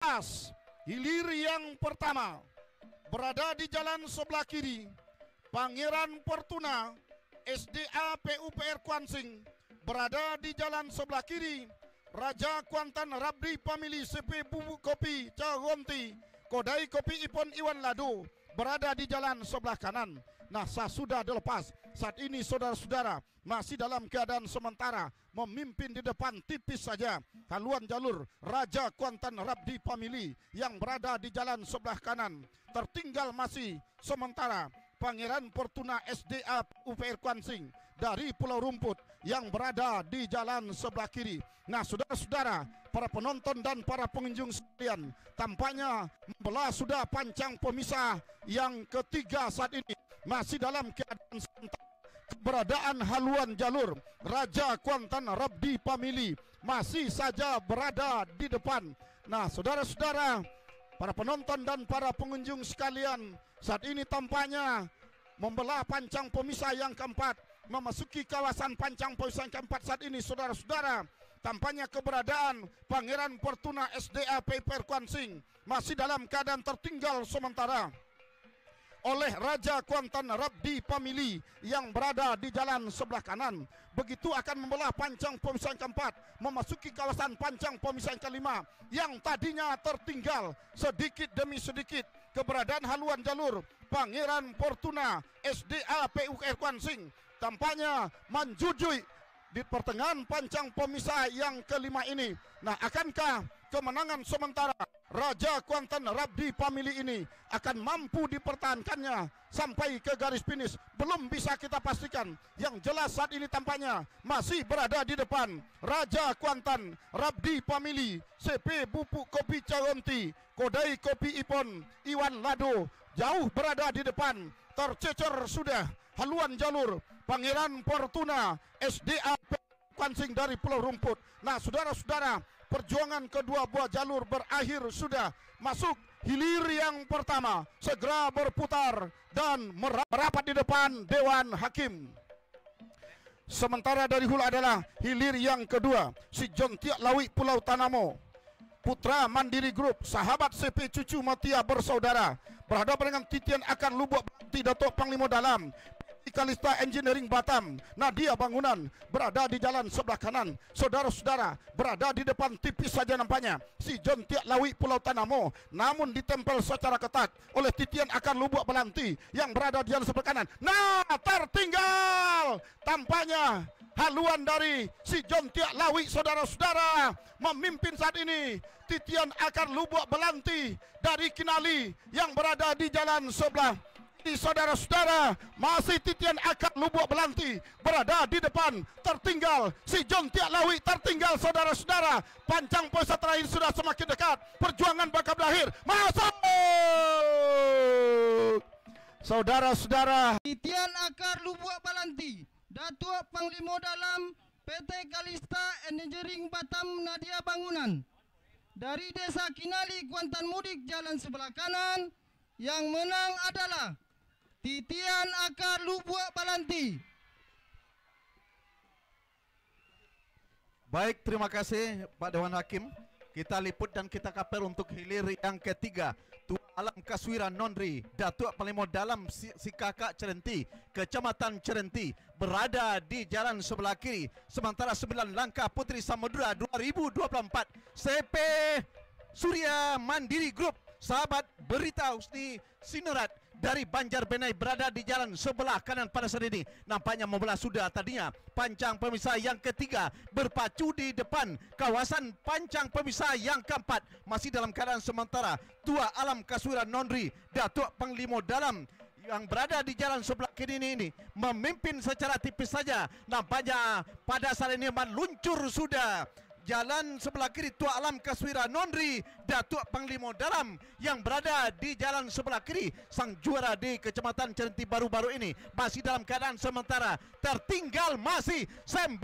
lepas. Hilir yang pertama berada di jalan sebelah kiri, Pangeran Fortuna SDA PUPR Kuansing. Berada di jalan sebelah kiri, Raja Kuantan Rabdi Family CP Bubuk Kopi Cagonti Kodai Kopi Ipon Iwan Lado. Berada di jalan sebelah kanan. Nah, sudah dilepas. Saat ini saudara-saudara masih dalam keadaan sementara, memimpin di depan tipis saja haluan jalur Raja Kuantan Rabdi Family yang berada di jalan sebelah kanan. Tertinggal masih sementara Pangeran Fortuna SDA UPR Kuansing dari Pulau Rumput yang berada di jalan sebelah kiri. Nah, saudara-saudara, para penonton dan para pengunjung sekalian, tampaknya membelah sudah pancang pemisah yang ketiga saat ini. Masih dalam keadaan sementara, keberadaan haluan jalur Raja Kuantan Rabdi Family masih saja berada di depan. Nah, saudara-saudara, para penonton dan para pengunjung sekalian, saat ini tampaknya membelah pancang pemisah yang keempat, memasuki kawasan pancang pemisah yang keempat saat ini. Saudara-saudara, tampaknya keberadaan Pangeran Fortuna SDA PUPR Kuansing masih dalam keadaan tertinggal sementara oleh Raja Kuantan Rabdi Family yang berada di jalan sebelah kanan. Begitu akan membelah pancang pemisah yang keempat, memasuki kawasan pancang pemisah yang kelima yang tadinya tertinggal sedikit demi sedikit. Keberadaan haluan jalur Pangeran Fortuna SDA PUPR Kuansing tampaknya menjujui di pertengahan pancang pemisah yang kelima ini. Nah, akankah kemenangan sementara Raja Kuantan Rabdi Family ini akan mampu dipertahankannya sampai ke garis finish? Belum bisa kita pastikan. Yang jelas saat ini tampaknya masih berada di depan Raja Kuantan Rabdi Family CP Bubuk Kopi Cagonti Kodai Kopi Ipon Iwan Lado jauh berada di depan. Tercecer sudah haluan jalur Pangeran Fortuna SDA Kuansing dari Pulau Rumput. Nah, saudara-saudara, perjuangan kedua buah jalur berakhir sudah. Masuk hilir yang pertama, segera berputar dan merapat di depan Dewan Hakim. Sementara dari hulu adalah hilir yang kedua, si John Tiak Lawi Pulau Tanamo, Putra Mandiri Group, sahabat CP Cucu Matia Bersaudara, berhadapan dengan titian akan Lubuk Bakti Datuk Panglima Dalam, Kalista Engineering Batam, Nadia Bangunan berada di jalan sebelah kanan. Saudara-saudara, berada di depan tipis saja nampaknya si John Tiak Lawi Pulau Tanamo, namun ditempel secara ketat oleh titian akan Lubuk Belanti yang berada di jalan sebelah kanan. Nah, tertinggal tampaknya haluan dari si John Tiak Lawi. Saudara-saudara, memimpin saat ini titian akan Lubuk Belanti dari Kinali yang berada di jalan sebelah. Di saudara-saudara, masih titian akad Lubuk Belanti berada di depan. Tertinggal si John Tiak Lawi, tertinggal saudara-saudara. Pancang poin terakhir sudah semakin dekat. Perjuangan bakal berakhir. Masuk, saudara-saudara. Titian akar Lubuk Belanti, Datuk Panglima Dalam PT Kalista Engineering Batam, Nadia Bangunan dari Desa Kinali, Kuantan Mudik, jalan sebelah kanan. Yang menang adalah titian akar Lubuk Belanti. Baik, terima kasih Pak Dewan Hakim. Kita liput dan kita kapel untuk hilir yang ketiga. Tua Alam Kaswira Nondri, Datuk Panglima Dalam si Kakak Cerenti, Kecamatan Cerenti, berada di jalan sebelah kiri. Sementara 9 langkah Putri Samudra 2024 CP Surya Mandiri Group, sahabat Berita Husni Sinurat dari Banjarbenai berada di jalan sebelah kanan pada saat ini. Nampaknya membelah sudah tadinya pancang pemisah yang ketiga berpacu di depan kawasan pancang pemisah yang keempat. Masih dalam keadaan sementara Tua Alam Kaswira Nondri, Datuk Panglima Dalam yang berada di jalan sebelah kiri ini memimpin secara tipis saja. Nampaknya pada saat ini meluncur sudah jalan sebelah kiri Tua Alam Kaswira Nondri, Datuk Panglima Dalam yang berada di jalan sebelah kiri. Sang juara di Kecamatan Cerenti baru-baru ini masih dalam keadaan sementara. Tertinggal masih 9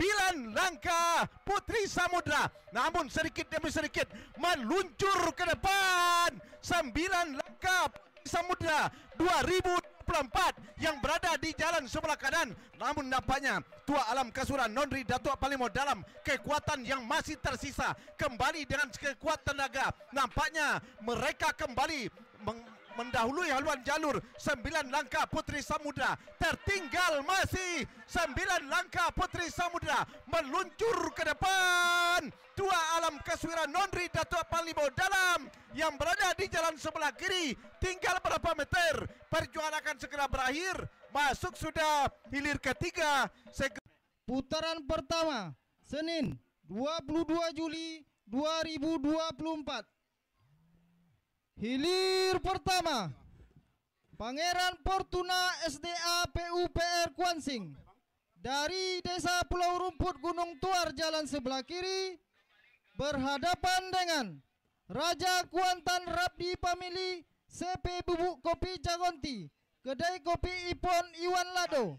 langkah Putri Samudra, namun sedikit demi sedikit meluncur ke depan. 9 langkah Putri Samudra 2024 24 yang berada di jalan sebelah kanan. Namun nampaknya Tua Alam Kasuran Nonri Datuk Panglima dalam kekuatan yang masih tersisa kembali dengan kekuatan tenaga. Nampaknya mereka kembali mendahului haluan jalur. 9 langkah Puteri Samudra tertinggal, masih 9 langkah Puteri Samudra meluncur ke depan. Tua Alam Kasuran Nonri Datuk Panglima dalam yang berada di jalan sebelah kiri. Tinggal berapa meter, perjuangan akan segera berakhir. Masuk sudah hilir ketiga. Putaran pertama Senin 22 Juli 2024. Hilir pertama Pangeran Fortuna SDA PUPR Kuansing dari Desa Pulau Rumput Gunung Tuar jalan sebelah kiri berhadapan dengan Raja Kuantan Rabdi Family CP Bubuk Kopi Jagonti Kedai Kopi Ipon Iwan Lado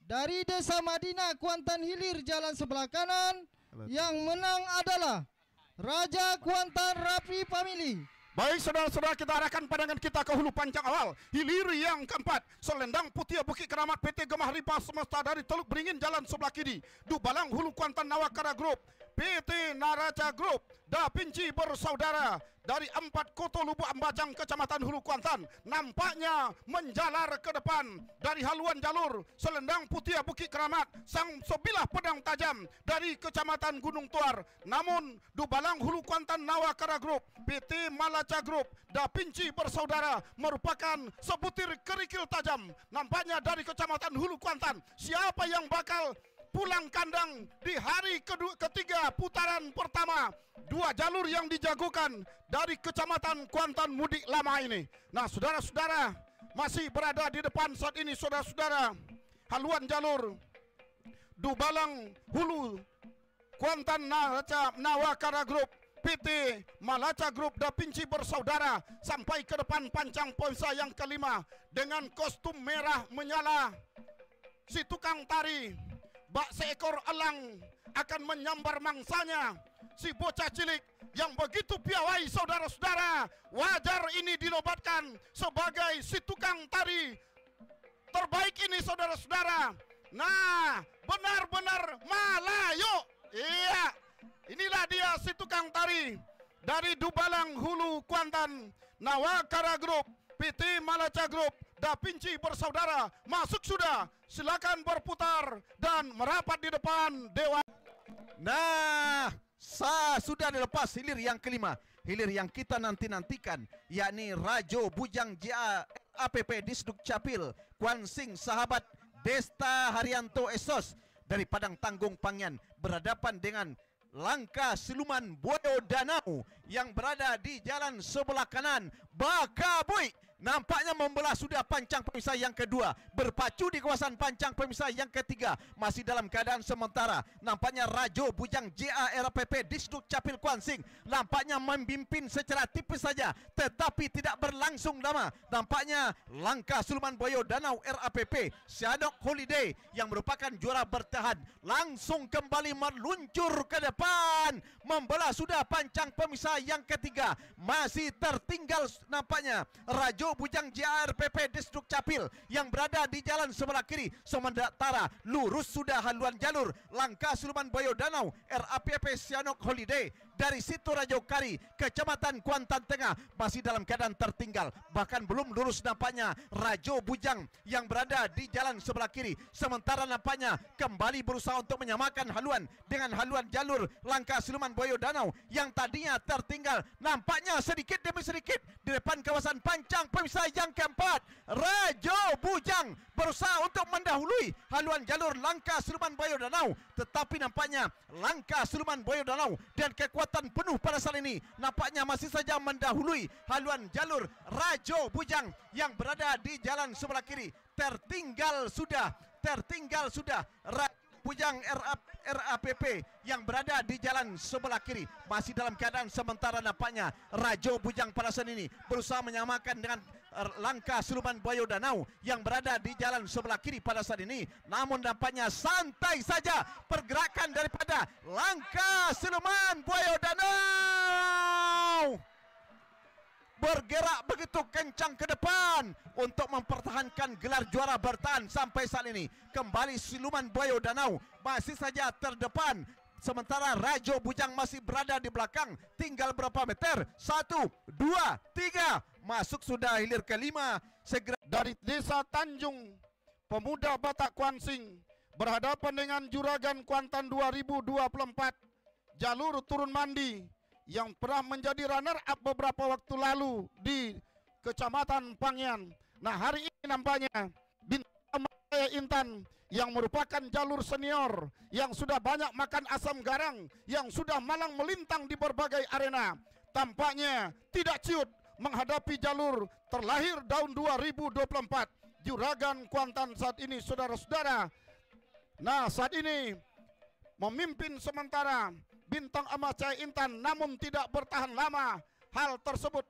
dari Desa Madinah Kuantan Hilir jalan sebelah kanan. Yang menang adalah Raja Kuantan Rabdi Family. Baik saudara-saudara, kita arahkan pandangan kita ke hulu panjang awal. Hilir yang keempat, Selendang Putih Bukit Keramat PT Gemah Ripah Semesta dari Teluk Beringin jalan sebelah kiri. Dubalang Hulu Kuantan Nawakara Group, PT Naraca Group, Da Vinci Bersaudara dari 4 Koto Lubuk Ambajang Kecamatan Hulu Kuantan nampaknya menjalar ke depan dari haluan jalur. Selendang Putih Bukit Keramat sang sebilah pedang tajam dari Kecamatan Gunung Tuar. Namun Dubalang Hulu Kuantan Nawakara Group, PT Malaca Group, Da Vinci Bersaudara merupakan sebutir kerikil tajam nampaknya dari Kecamatan Hulu Kuantan. Siapa yang bakal pulang kandang di hari ketiga putaran pertama? 2 jalur yang dijagokan dari Kecamatan Kuantan Mudik Lama ini. Nah saudara-saudara, masih berada di depan saat ini saudara-saudara haluan jalur Dubalang Hulu Kuantan Nawakara Group, PT Malaca Group, Da Vinci Bersaudara sampai ke depan pancang poinsa yang kelima dengan kostum merah menyala. Si tukang tari bak seekor elang akan menyambar mangsanya. Si bocah cilik yang begitu piawai saudara-saudara, wajar ini dinobatkan sebagai si tukang tari terbaik ini saudara-saudara. Nah, benar-benar Malayo. Iya, inilah dia si tukang tari dari Dubalang Hulu Kuantan Nawakara Group, PT Malaca Group, Da Vinci Bersaudara. Masuk sudah, silakan berputar dan merapat di depan Dewan. Nah, sudah dilepas hilir yang kelima, hilir yang kita nantikan, yakni Rajo Bujang JA APP Disduk Capil Kuansing Sahabat Desta Haryanto Esos dari Padang Tanggung Pangyan berhadapan dengan Langkah Siluman Boyo Danau yang berada di jalan sebelah kanan. Bakabui nampaknya membelah sudah pancang pemisah yang kedua, berpacu di kawasan pancang pemisah yang ketiga. Masih dalam keadaan sementara, nampaknya Rajo Bujang JA RPP Disduk Capil Kuansing nampaknya memimpin secara tipis saja, tetapi tidak berlangsung lama. Nampaknya Langkah Siluman Boyo Danau RAPP Sianok Holiday yang merupakan juara bertahan langsung kembali meluncur ke depan, membelah sudah pancang pemisah yang ketiga. Masih tertinggal nampaknya Rajo Bujang JRPP Disduk Capil yang berada di jalan sebelah kiri. Sementara lurus sudah haluan jalur Langkah Siluman Boyo Danau RAPP Sianok Holiday dari Situ Rajo Kari Kecamatan Kuantan Tengah masih dalam keadaan tertinggal, bahkan belum lurus nampaknya Rajo Bujang yang berada di jalan sebelah kiri. Sementara nampaknya kembali berusaha untuk menyamakan haluan dengan haluan jalur Langkah Siluman Boyo Danau yang tadinya tertinggal nampaknya sedikit demi sedikit di depan kawasan pancang pemisah yang keempat. Rajo Bujang berusaha untuk mendahului haluan jalur Langkah Siluman Boyo Danau, tetapi nampaknya Langkah Siluman Boyo Danau dan kekuatan penuh pada saat ini nampaknya masih saja mendahului haluan jalur Rajo Bujang yang berada di jalan sebelah kiri. Tertinggal sudah Rajo Bujang RAPP yang berada di jalan sebelah kiri. Masih dalam keadaan sementara nampaknya Rajo Bujang pada saat ini berusaha menyamakan dengan Langkah Siluman Boyo Danau yang berada di jalan sebelah kiri pada saat ini. Namun nampaknya santai saja pergerakan daripada Langkah Siluman Boyo Danau. bergerak begitu kencang ke depan untuk mempertahankan gelar juara bertahan sampai saat ini. Kembali siluman Buaya Danau masih saja terdepan, sementara Rajo Bujang masih berada di belakang. Tinggal berapa meter? 1, 2, 3. Masuk sudah hilir kelima. Segera dari Desa Tanjung, pemuda Batak Kuansing berhadapan dengan Juragan Kuantan 2024 jalur turun mandi yang pernah menjadi runner up beberapa waktu lalu di Kecamatan Pangyan. Nah, hari ini nampaknya Bintang Jaya Intan yang merupakan jalur senior yang sudah banyak makan asam garang, yang sudah malang melintang di berbagai arena, tampaknya tidak ciut menghadapi jalur terlahir tahun 2024 Juragan Kuantan saat ini, saudara-saudara. Nah, saat ini memimpin sementara Bintang Emas Jaya Intan, namun tidak bertahan lama. Hal tersebut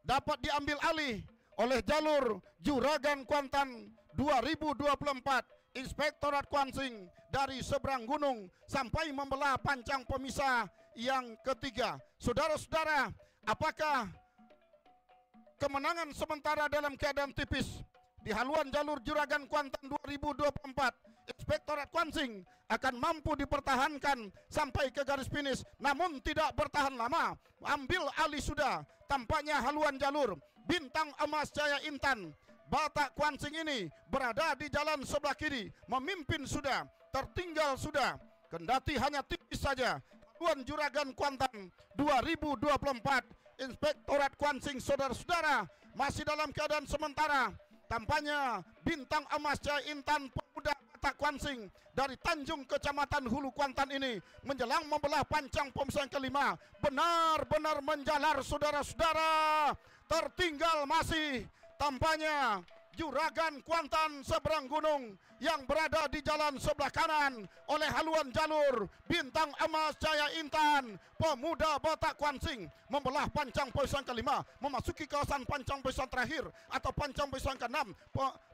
dapat diambil alih oleh jalur Juragan Kuantan 2024 Inspektorat Kuansing dari seberang gunung sampai membelah pancang pemisah yang ketiga. Saudara-saudara, apakah kemenangan sementara dalam keadaan tipis di haluan jalur Juragan Kuantan 2024 Inspektorat Kuansing akan mampu dipertahankan sampai ke garis finish, namun tidak bertahan lama. Ambil alih sudah tampaknya haluan jalur Bintang Emas Jaya Intan. Batak Kuansing ini berada di jalan sebelah kiri, memimpin sudah, tertinggal sudah, kendati hanya tipis saja. Haluan Juragan Kuantan 2024 Inspektorat Kuansing, saudara-saudara, masih dalam keadaan sementara. Tampaknya Bintang Emas Jaya Intan, pemuda Batak Kuansing dari Tanjung Kecamatan Hulu Kuantan ini menjelang membelah pancang pemisah kelima, benar-benar menjalar, saudara-saudara. Tertinggal masih tampaknya Juragan Kuantan seberang gunung yang berada di jalan sebelah kanan oleh haluan jalur Bintang Emas Jaya Intan, pemuda Batak Kuansing membelah pancang poisan kelima, memasuki kawasan pancang poisan terakhir atau pancang poisan ke-6.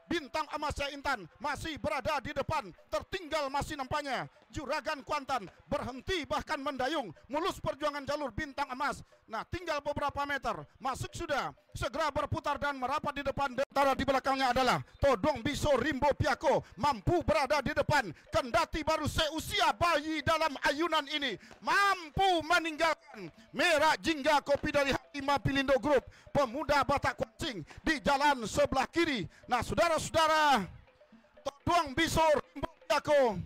Bintang Emas Jaya Intan masih berada di depan, tertinggal masih nampaknya Juragan Kuantan berhenti bahkan mendayung mulus perjuangan jalur Bintang Emas. Nah, tinggal beberapa meter, masuk sudah, segera berputar dan merapat di depan. Tentara di belakangnya adalah Todong Biso Rimbo Piako, mampu berada di depan, kendati baru seusia bayi dalam ayunan ini, mampu meninggalkan Merah Jingga kopi dari Hatima Pilindo Group, pemuda Batak Kuansing di jalan sebelah kiri. Nah, saudara-saudara, Todong Biso Rimbo Piako,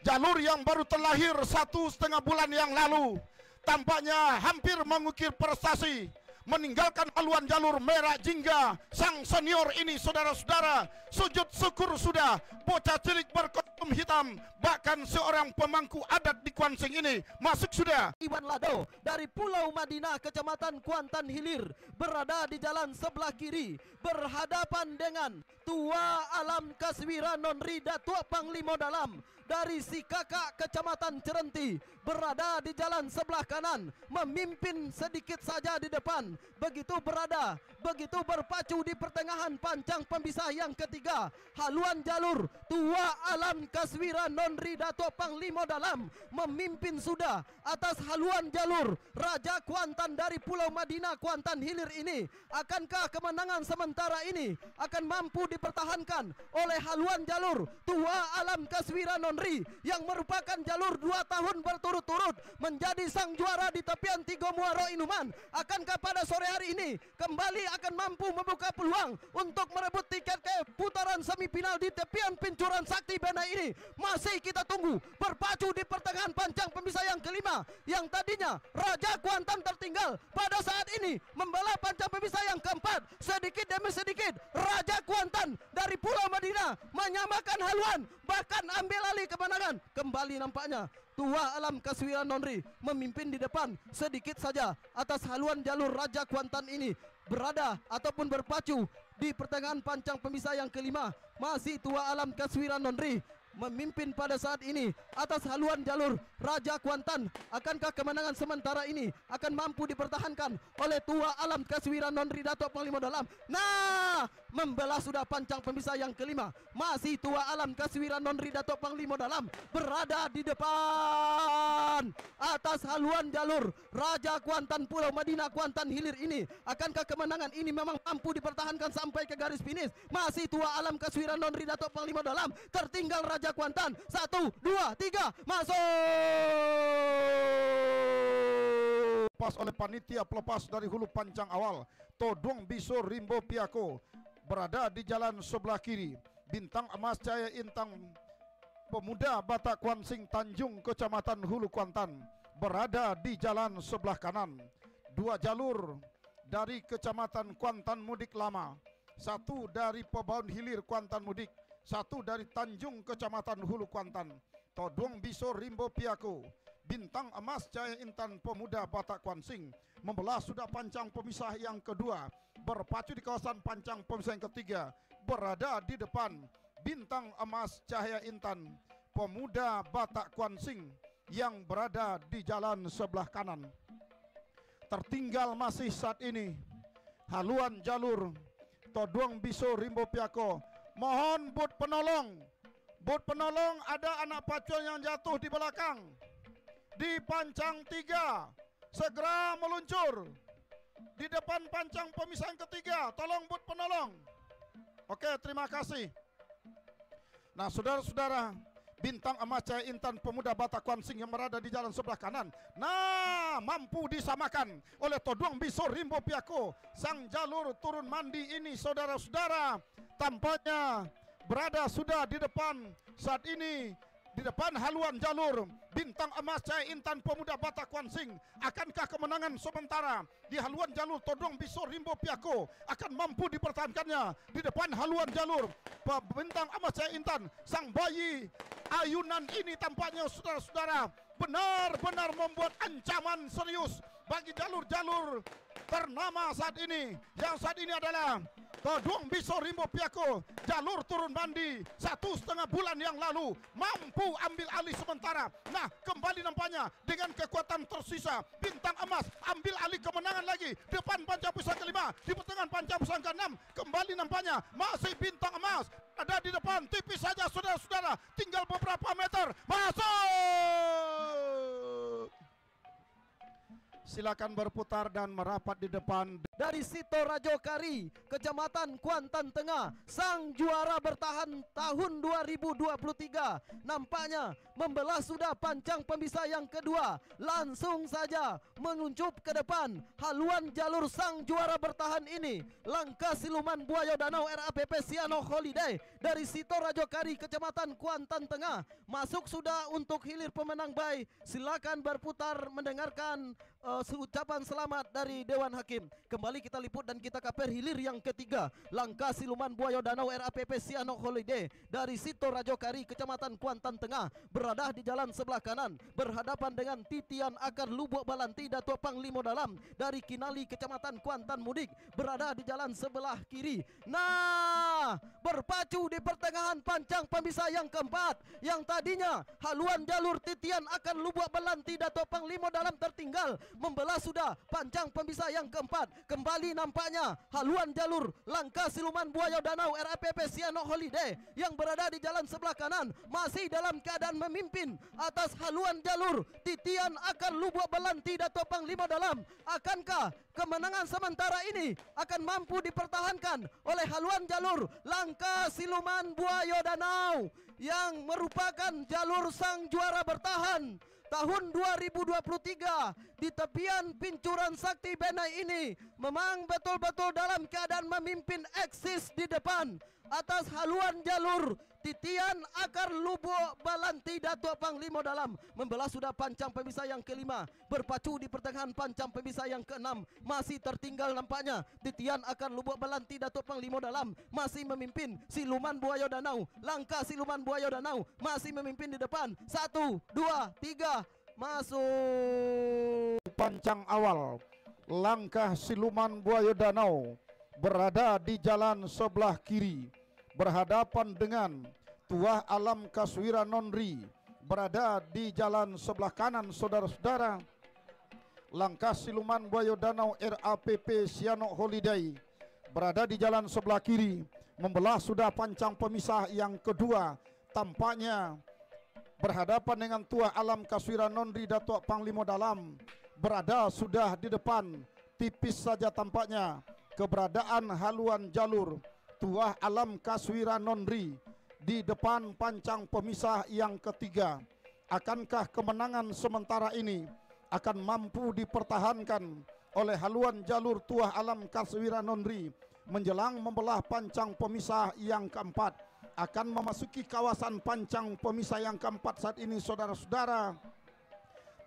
jalur yang baru terlahir 1,5 bulan yang lalu, tampaknya hampir mengukir prestasi, meninggalkan haluan jalur Merah Jingga. Sang senior ini, saudara-saudara, sujud syukur sudah. Bocah cilik berkostum hitam, bahkan seorang pemangku adat di Kuansing ini masuk sudah. Iwan Lado dari Pulau Madinah, Kecamatan Kuantan Hilir, berada di jalan sebelah kiri, berhadapan dengan Tua Alam Kaswira Nonri Datuk Panglima Dalam dari si kakak Kecamatan Cerenti, berada di jalan sebelah kanan, memimpin sedikit saja di depan. Begitu berada, begitu berpacu di pertengahan pancang pemisah yang ketiga, haluan jalur Tua Alam Kaswira Nonri Datuk Panglima Dalam memimpin sudah atas haluan jalur Raja Kuantan dari Pulau Madinah Kuantan Hilir ini. Akankah kemenangan sementara ini akan mampu dipertahankan oleh haluan jalur Tua Alam Kaswira Nonri yang merupakan jalur 2 tahun berturut-turut menjadi sang juara di tepian Tigo Muaro Inuman? Akankah pada sore hari ini kembali akan mampu membuka peluang untuk merebut tiket ke putaran semifinal di tepian Pincuran Sakti Bena ini? Masih kita tunggu. Berpacu di pertengahan pancang pemisah yang kelima, yang tadinya Raja Kuantan tertinggal, pada saat ini membelah pancang pemisah yang keempat. Sedikit demi sedikit Raja Kuantan dari Pulau Madinah menyamakan haluan, bahkan ambil alih kemenangan. Kembali nampaknya Tua Alam Kaswira Nonri memimpin di depan sedikit saja atas haluan jalur Raja Kuantan ini. Berada ataupun berpacu di pertengahan pancang pemisah yang kelima, masih Tua Alam Kaswira Nonri memimpin pada saat ini atas haluan jalur Raja Kuantan. Akankah kemenangan sementara ini akan mampu dipertahankan oleh tua alam Kaswiran Nonri Datuk Panglima Dalam? Nah, membelah sudah pancang pemisah yang kelima. Masih tua alam Kaswiran Nonri Datuk Panglima Dalam berada di depan atas haluan jalur Raja Kuantan Pulau Madinah Kuantan Hilir ini. Akankah kemenangan ini memang mampu dipertahankan sampai ke garis finish? Masih tua alam Kaswiran Nonri Datuk Panglima Dalam, tertinggal Raja Kuantan. 1, 2, 3, masuk. Lepas oleh panitia pelepas dari hulu pancang awal. Todong Biso Rimbo Piako berada di jalan sebelah kiri. Bintang Emas Cahaya Intang Pemuda Batak Kuansing Tanjung Kecamatan Hulu Kuantan berada di jalan sebelah kanan. 2 jalur dari Kecamatan Kuantan Mudik Lama, 1 dari Pebaun Hilir Kuantan Mudik, 1 dari Tanjung Kecamatan Hulu Kuantan. Todong Biso Rimbo Piako, Bintang Emas Cahaya Intan Pemuda Batak Kuansing membelah sudah pancang pemisah yang kedua. Berpacu di kawasan pancang pemisah yang ketiga, berada di depan Bintang Emas Cahaya Intan Pemuda Batak Kuansing yang berada di jalan sebelah kanan. Tertinggal masih saat ini haluan jalur Todong Biso Rimbo Piako. Mohon bot penolong. Bot penolong, ada anak pacuan yang jatuh di belakang. Di pancang 3, segera meluncur. Di depan pancang pemisah yang ketiga, tolong bot penolong. Oke, terima kasih. Nah, saudara-saudara, Bintang Emas Cahaya Intan Pemuda Batak Kuansing yang berada di jalan sebelah kanan, nah, mampu disamakan oleh Todong Biso Rimbo Piako. Sang jalur turun mandi ini, saudara-saudara, tampaknya berada sudah di depan saat ini, di depan haluan jalur Bintang Emas Cahaya Intan Pemuda Batak Kuansing. Akankah kemenangan sementara di haluan jalur Todong Biso Rimbo Piako akan mampu dipertahankannya di depan haluan jalur Bintang Emas Cahaya Intan? Sang bayi ayunan ini tampaknya, saudara-saudara, benar-benar membuat ancaman serius bagi jalur-jalur ternama saat ini. Yang saat ini adalah Todong Biso Rimbo Piako. Jalur turun mandi 1,5 bulan yang lalu mampu ambil alih sementara. Nah, kembali nampaknya dengan kekuatan tersisa Bintang Emas ambil alih kemenangan lagi depan pancang pusat kelima. Di pertengahan pancang pusat ke-6 kembali nampaknya masih Bintang Emas ada di depan, tipis saja saudara-saudara, tinggal beberapa meter. Masuk. Silakan berputar dan merapat di depan. Dari Sito Rajokari, Kecamatan Kuantan Tengah, sang juara bertahan tahun 2023 nampaknya membelah sudah pancang pemisah yang kedua. Langsung saja menguncup ke depan haluan jalur sang juara bertahan ini. Langkah siluman buaya danau RAPP Siano Holiday dari Sito Rajokari, Kecamatan Kuantan Tengah, masuk sudah untuk hilir pemenang bay. Silakan berputar mendengarkan ucapan selamat dari Dewan Hakim. Kembali kita liput dan kita kaper hilir yang ketiga. Langkah siluman buaya danau RAPP Siano Holiday dari Sito Rajokari, Kecamatan Kuantan Tengah, berada di jalan sebelah kanan berhadapan dengan Titian Akar Lubuk Balanti Datuk Panglima Dalam dari Kinali, Kecamatan Kuantan Mudik, berada di jalan sebelah kiri. Nah, berpacu di pertengahan pancang pemisah yang keempat, yang tadinya haluan jalur Titian Akar Lubuk Balanti Datuk Panglima Dalam tertinggal, membelah sudah pancang pemisah yang keempat. Kembali nampaknya haluan jalur langkah siluman buaya danau RAPP Siano Holiday yang berada di jalan sebelah kanan masih dalam keadaan memimpin atas haluan jalur Titian Akar Lubuk Balanti Datuk Panglima Dalam. Akankah kemenangan sementara ini akan mampu dipertahankan oleh haluan jalur langkah siluman buaya danau yang merupakan jalur sang juara bertahan tahun 2023 di tepian Pincuran Sakti Benai ini? Memang betul-betul dalam keadaan memimpin eksis di depan atas haluan jalur Titian Akar Lubuk Balanti Datuk Panglima Dalam. Membelah sudah pancang pemisah yang kelima, berpacu di pertengahan pancang pemisah yang keenam. Masih tertinggal nampaknya Titian Akar Lubuk Balanti Datuk Panglima Dalam masih memimpin siluman buaya danau. Langkah siluman buaya danau masih memimpin di depan. 1, 2, 3, masuk. Pancang awal langkah siluman buaya danau berada di jalan sebelah kiri berhadapan dengan Tuah Alam Kaswira Nonri berada di jalan sebelah kanan saudara-saudara. Langkah Siluman Buaya Danau RAPP Sianok Holiday berada di jalan sebelah kiri, membelah sudah pancang pemisah yang kedua. Tampaknya berhadapan dengan Tuah Alam Kaswira Nonri Datuk Panglima Dalam berada sudah di depan. Tipis saja tampaknya keberadaan haluan jalur Tuah Alam Kaswira Nonri di depan pancang pemisah yang ketiga. Akankah kemenangan sementara ini akan mampu dipertahankan oleh haluan jalur Tuah Alam Kaswira Nonri menjelang membelah pancang pemisah yang keempat? Akan memasuki kawasan pancang pemisah yang keempat saat ini saudara-saudara.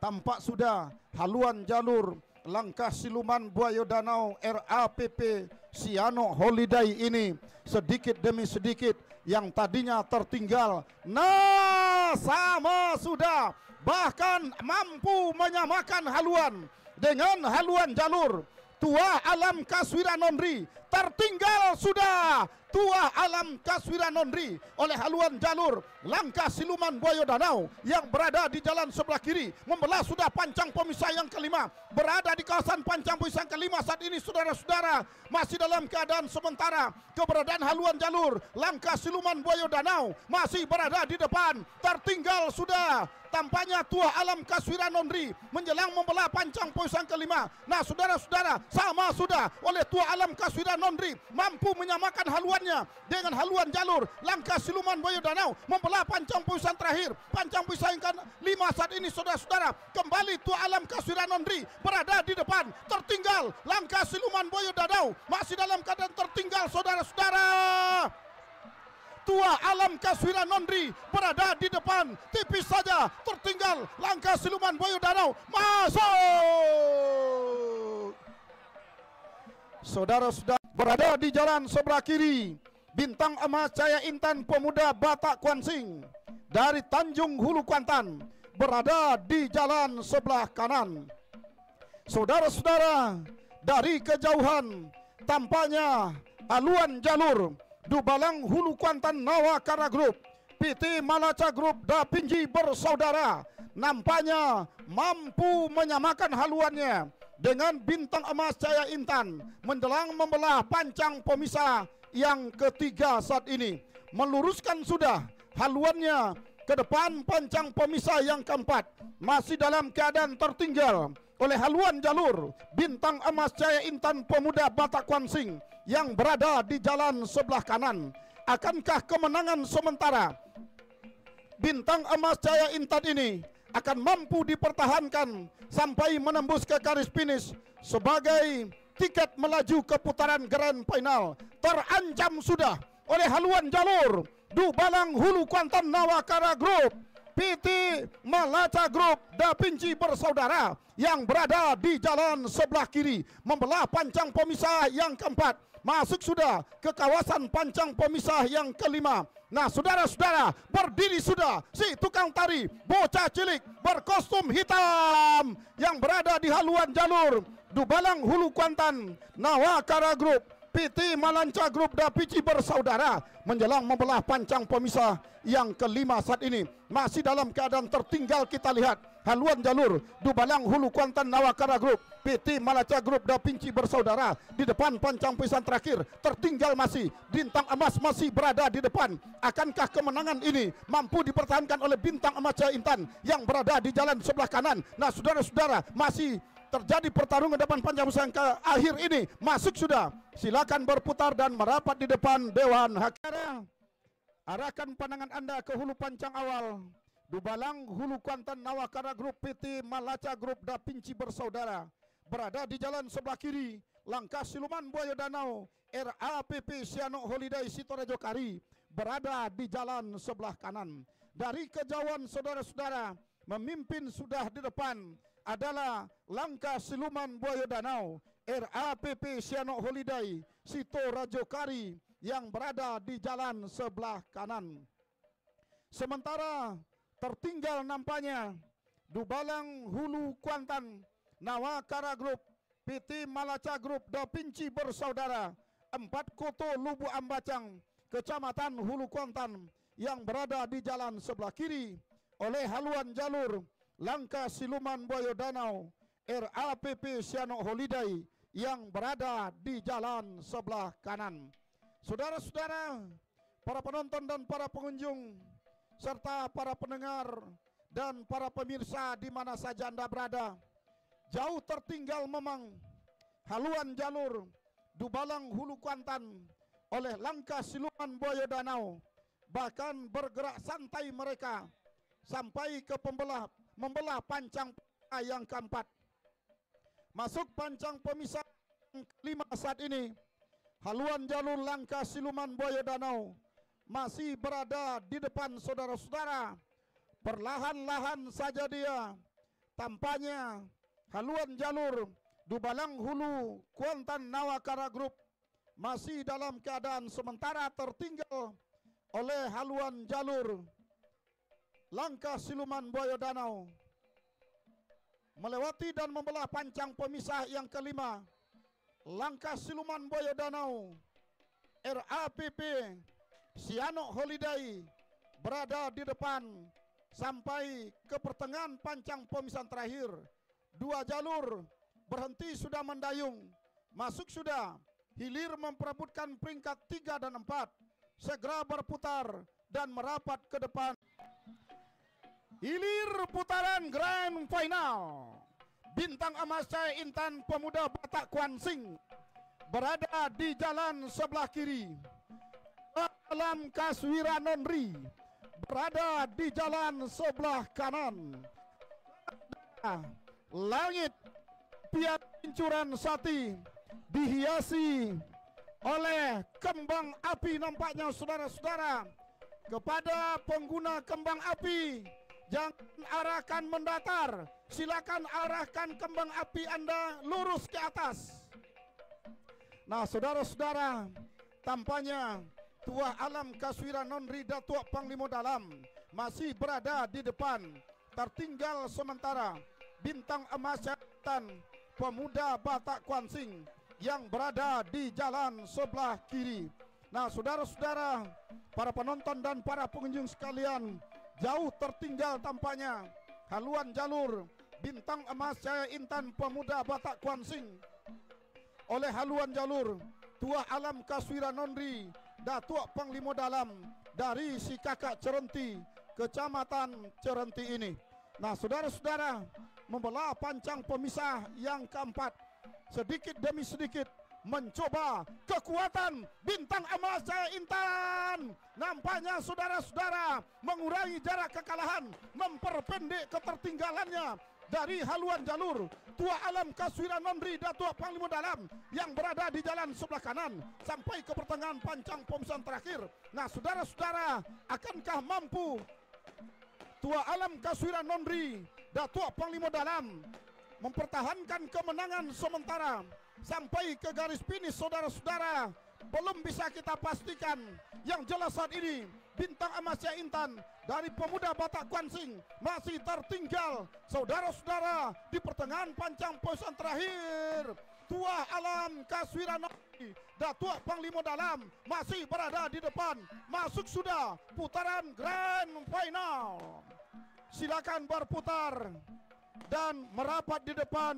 Tampak sudah haluan jalur Langkah Siluman Buaya Danau RAPP Sianok Holiday ini sedikit demi sedikit yang tadinya tertinggal, nah sama sudah, bahkan mampu menyamakan haluan dengan haluan jalur Tuah Alam Kaswira Nonri. Tertinggal sudah Tuah Alam Kaswira Nonri oleh haluan jalur Langkah Siluman Buaya Danau yang berada di jalan sebelah kiri, membelah sudah pancang pemisah yang kelima, berada di kawasan pancang pemisah yang kelima saat ini saudara-saudara. Masih dalam keadaan sementara, keberadaan haluan jalur Langkah Siluman Buaya Danau masih berada di depan. Tertinggal sudah tampaknya Tuah Alam Kaswira Nonri menjelang membelah pancang pemisah yang kelima. Nah saudara-saudara, sama sudah oleh Tuah Alam Kaswira Nonri mampu menyamakan haluannya dengan haluan jalur Langkah Siluman Buaya Danau membelah pancang pemisah terakhir, pancang pemisah yang kelima saat ini saudara-saudara. Kembali Tuah Alam Kaswira Nonri berada di depan. Tertinggal Langkah Siluman Buaya Danau masih dalam keadaan tertinggal saudara-saudara. Tuah Alam Kaswira Nonri berada di depan, tipis saja tertinggal Langkah Siluman Buaya Danau masuk. Saudara-saudara, berada di jalan sebelah kiri Bintang Emas Cahaya Intan Pemuda Batak Kuansing dari Tanjung Hulu Kuantan berada di jalan sebelah kanan. Saudara-saudara, dari kejauhan tampaknya haluan jalur Dubalang Hulu Kuantan Nawakara Group, PT Malaca Group Da Pinji bersaudara nampaknya mampu menyamakan haluannya dengan Bintang Emas Cahaya Intan menjelang membelah pancang pemisah yang ketiga saat ini. Meluruskan sudah haluannya ke depan pancang pemisah yang keempat, masih dalam keadaan tertinggal oleh haluan jalur Bintang Emas Cahaya Intan Pemuda Batak Kuansing yang berada di jalan sebelah kanan. Akankah kemenangan sementara Bintang Emas Cahaya Intan ini akan mampu dipertahankan sampai menembus ke garis finish sebagai tiket melaju ke putaran grand final? Terancam sudah oleh haluan jalur Dubalang Hulu Kuantan Nawakara Group, PT Malaca Group Da Pinji bersaudara yang berada di jalan sebelah kiri membelah pancang pemisah yang keempat, masuk sudah ke kawasan pancang pemisah yang kelima. Nah saudara-saudara, berdiri sudah si tukang tari bocah cilik berkostum hitam yang berada di haluan jalur Dubalang Hulu Kuantan Nawakara Group, PT Malaca Group Da Pinji bersaudara menjelang membelah pancang pemisah yang kelima saat ini. Masih dalam keadaan tertinggal kita lihat haluan jalur Dubalang Hulu Kuantan Nawakara Group, PT Malaca Group Da Pinji bersaudara di depan pancang pemisah terakhir. Tertinggal masih Bintang Emas masih berada di depan. Akankah kemenangan ini mampu dipertahankan oleh Bintang Emas Cahaya Intan yang berada di jalan sebelah kanan? Nah saudara-saudara, masih terjadi pertarungan depan pancang pemisah yang akhir ini. Masuk sudah, silakan berputar dan merapat di depan Dewan Hakim. Arahkan pandangan Anda ke hulu pancang awal Dubalang Hulu Kuantan Nawakara Group, PT Malaca Group Da Pinji bersaudara berada di jalan sebelah kiri. Langkah Siluman Buaya Danau RAPP Sianok Holiday Sitorejo Kari berada di jalan sebelah kanan. Dari kejauhan saudara-saudara, memimpin sudah di depan adalah Langkah Siluman Buaya Danau RAPP Sianok Holiday Sitorejo Kari yang berada di jalan sebelah kanan. Sementara tertinggal nampaknya Dubalang Hulu Kuantan Nawakara Group, PT Malaca Group Da Pinji bersaudara, 4 Koto Lubu Ambacang, Kecamatan Hulu Kuantan yang berada di jalan sebelah kiri oleh haluan jalur Langkah Siluman Boyo Danau RAPP Sianok Holiday yang berada di jalan sebelah kanan. Saudara-saudara, para penonton dan para pengunjung serta para pendengar dan para pemirsa di mana saja Anda berada, jauh tertinggal memang haluan jalur Dubalang Hulu Kuantan oleh Langkah Siluman Boyo Danau. Bahkan bergerak santai mereka sampai ke membelah pancang yang keempat. Masuk pancang pemisah yang kelima saat ini, haluan jalur Langkah Siluman Boyo Danau masih berada di depan saudara-saudara. Perlahan-lahan saja dia tampaknya haluan jalur Dubalang Hulu Kuantan Nawakara Group masih dalam keadaan sementara tertinggal oleh haluan jalur Langkah Siluman Boyo Danau. Melewati dan membelah pancang pemisah yang kelima, Langkah Siluman Boyo Danau RAPP Sianok Holiday berada di depan sampai ke pertengahan pancang pemisahan terakhir. Dua jalur berhenti sudah mendayung, masuk sudah, hilir memperebutkan peringkat 3 dan 4, segera berputar dan merapat ke depan. Hilir putaran Grand Final, Bintang Emas Jaya Intan Pemuda Batak Kuansing berada di jalan sebelah kiri. Alam Kaswira Nonri berada di jalan sebelah kanan. Langit Piat Incuran Sati dihiasi oleh kembang api nampaknya saudara-saudara. Kepada pengguna kembang api, jangan arahkan mendatar, silakan arahkan kembang api Anda lurus ke atas. Nah saudara-saudara, tampaknya Tuah Alam Kaswira Nonri Datuk Panglima Dalam masih berada di depan. Tertinggal sementara Bintang Emas Jatan Pemuda Batak Kuansing yang berada di jalan sebelah kiri. Nah saudara-saudara, para penonton dan para pengunjung sekalian, jauh tertinggal tampaknya haluan jalur Bintang Emas Jaya Intan Pemuda Batak Kuansing oleh haluan jalur Tuah Alam Kaswira Nonri Datuk Panglima Dalam dari si Kakak Cerenti, Kecamatan Cerenti ini. Nah saudara-saudara, membelah pancang pemisah yang keempat, sedikit demi sedikit mencoba kekuatan Bintang Emas Jaya Intan. Nampaknya saudara-saudara mengurangi jarak kekalahan, memperpendek ketertinggalannya dari haluan jalur Tuah Alam Kaswira Nonri Datuk Panglima Dalam yang berada di jalan sebelah kanan sampai ke pertengahan pancang pemisahan terakhir. Nah saudara-saudara, akankah mampu Tuah Alam Kaswira Nonri Datuk Panglima Dalam mempertahankan kemenangan sementara sampai ke garis finish? Saudara-saudara, belum bisa kita pastikan. Yang jelas saat ini Bintang Emas Jaya Intan dari Pemuda Batak Kuansing masih tertinggal saudara-saudara di pertengahan pancang pemisahan terakhir. Tuah Alam Kaswira Nonri Datuk Panglima Dalam masih berada di depan. Masuk sudah putaran Grand Final. Silakan berputar dan merapat di depan